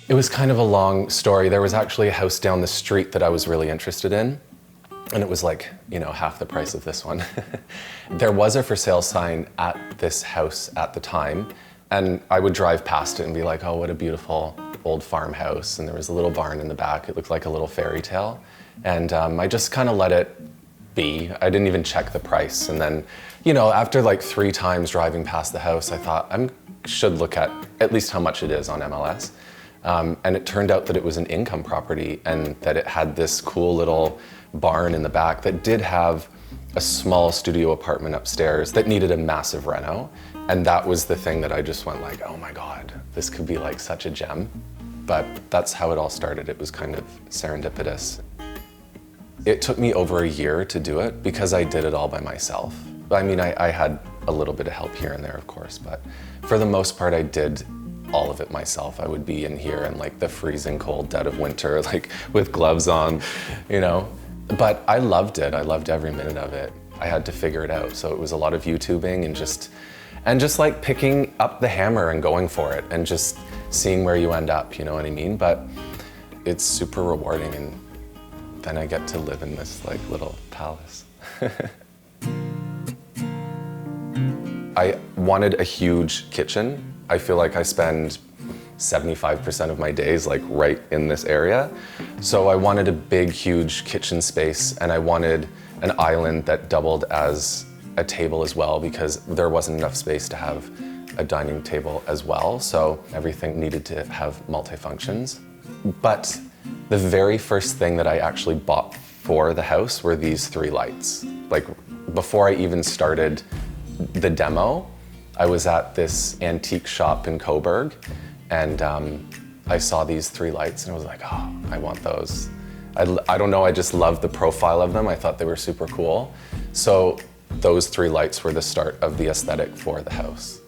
It was kind of a long story. There was actually a house down the street that I was really interested in, and it was like, you know, half the price of this one. There was a for sale sign at this house at the time, and I would drive past it and be like, oh, what a beautiful old farmhouse. And there was a little barn in the back. It looked like a little fairy tale. And I just kind of let it be. I didn't even check the price. And then, you know, after like 3 times driving past the house, I thought I should look at least how much it is on MLS. And it turned out that it was an income property and that it had this cool little barn in the back that did have a small studio apartment upstairs that needed a massive reno. And that was the thing that I just went like, oh my God, this could be like such a gem. But that's how it all started. It was kind of serendipitous. It took me over a year to do it because I did it all by myself. I mean, I had a little bit of help here and there, of course, but for the most part, I did all of it myself. I would be in here in like the freezing cold dead of winter, like with gloves on, you know. But I loved it. I loved every minute of it. I had to figure it out. So it was a lot of YouTubing and just like picking up the hammer and going for it and just seeing where you end up, you know what I mean? But it's super rewarding, and then I get to live in this like little palace. I wanted a huge kitchen. I feel like I spend 75% of my days like right in this area. So I wanted a big, huge kitchen space, and I wanted an island that doubled as a table as well, because there wasn't enough space to have a dining table as well. So everything needed to have multi-functions. But the very first thing that I actually bought for the house were these 3 lights. Like before I even started the demo, I was at this antique shop in Coburg, and I saw these 3 lights and I was like, oh, I want those. I don't know, I just loved the profile of them. I thought they were super cool. So those 3 lights were the start of the aesthetic for the house.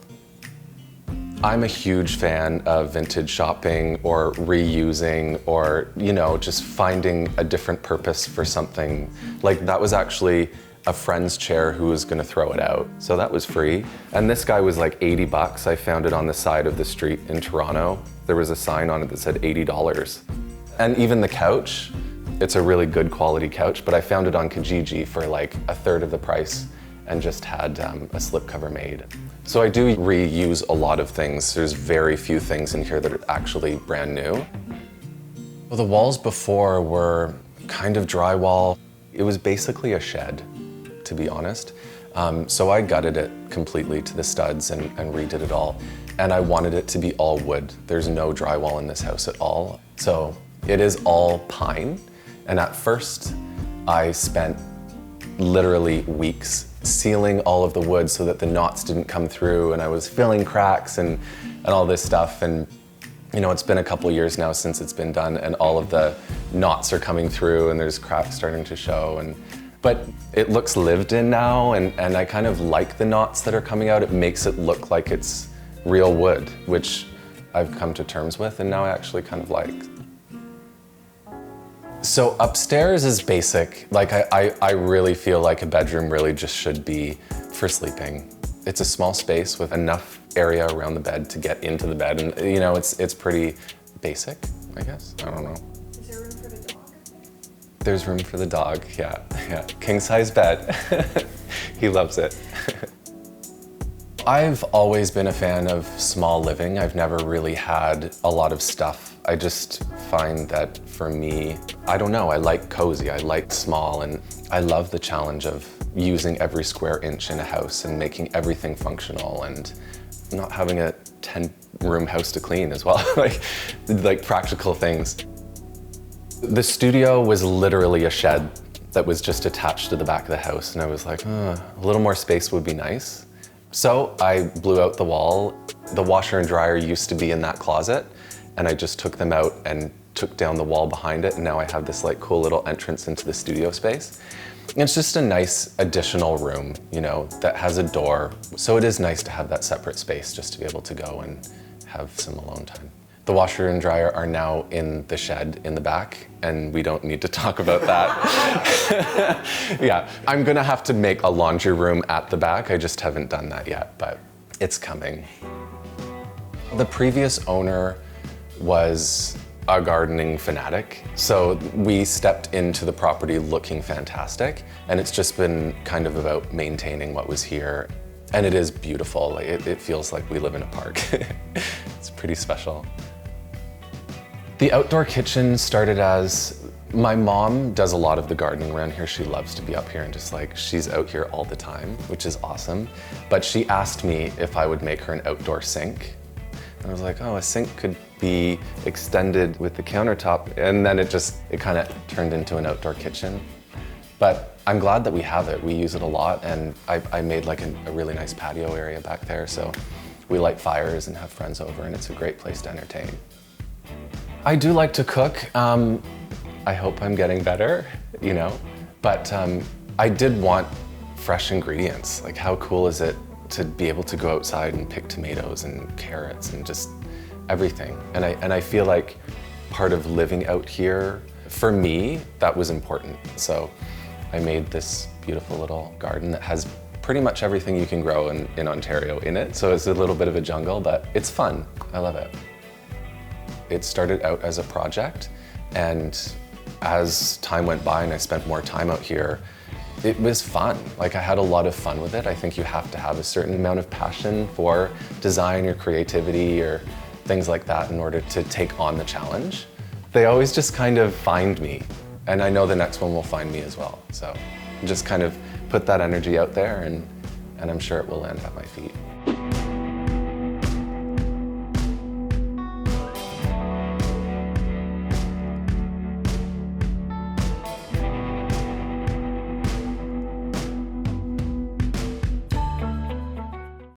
I'm a huge fan of vintage shopping or reusing or, you know, just finding a different purpose for something. Like that was actually a friend's chair who was gonna throw it out. So that was free. And this guy was like $80. I found it on the side of the street in Toronto. There was a sign on it that said $80. And even the couch, it's a really good quality couch, but I found it on Kijiji for like 1/3 of the price and just had a slipcover made. So I do reuse a lot of things. There's very few things in here that are actually brand new. Well, the walls before were kind of drywall. It was basically a shed, to be honest. So I gutted it completely to the studs and redid it all. And I wanted it to be all wood. There's no drywall in this house at all. So it is all pine. And at first, I spent literally weeks sealing all of the wood so that the knots didn't come through, and I was filling cracks and all this stuff. And you know, it's been a couple years now since it's been done, and all of the knots are coming through and there's cracks starting to show. But it looks lived in now, and I kind of like the knots that are coming out. It makes it look like it's real wood, which I've come to terms with, and now I actually kind of like. So upstairs is basic. Like I really feel like a bedroom really just should be for sleeping. It's a small space with enough area around the bed to get into the bed, and you know, it's pretty basic, I guess. I don't know. Is there room for the dog? There's room for the dog, yeah. King size bed. He loves it. I've always been a fan of small living. I've never really had a lot of stuff. I just find that for me, I don't know, I like cozy, I like small, and I love the challenge of using every square inch in a house and making everything functional and not having a 10-room house to clean as well, like practical things. The studio was literally a shed that was just attached to the back of the house, and I was like, a little more space would be nice. So I blew out the wall. The washer and dryer used to be in that closet, and I just took them out and took down the wall behind it, and now I have this like cool little entrance into the studio space. And it's just a nice additional room, you know, that has a door. So it is nice to have that separate space just to be able to go and have some alone time. The washer and dryer are now in the shed in the back, and we don't need to talk about that. Yeah, I'm gonna have to make a laundry room at the back. I just haven't done that yet, but it's coming. The previous owner was a gardening fanatic. So we stepped into the property looking fantastic, and it's just been kind of about maintaining what was here. And it is beautiful. Like, it feels like we live in a park. It's pretty special. The outdoor kitchen started as, my mom does a lot of the gardening around here. She loves to be up here and just like, she's out here all the time, which is awesome. But she asked me if I would make her an outdoor sink. And I was like, oh, a sink could be extended with the countertop. And then it kind of turned into an outdoor kitchen. But I'm glad that we have it. We use it a lot, and I made like a really nice patio area back there. So we light fires and have friends over, and it's a great place to entertain. I do like to cook. I hope I'm getting better, you know, but I did want fresh ingredients. Like, how cool is it to be able to go outside and pick tomatoes and carrots and just everything? And I feel like part of living out here, for me, that was important. So I made this beautiful little garden that has pretty much everything you can grow in Ontario in it. So it's a little bit of a jungle, but it's fun. I love it. It started out as a project, and as time went by and I spent more time out here, it was fun. Like, I had a lot of fun with it. I think you have to have a certain amount of passion for design or creativity or things like that in order to take on the challenge. They always just kind of find me, and I know the next one will find me as well. So just kind of put that energy out there, and I'm sure it will land at my feet.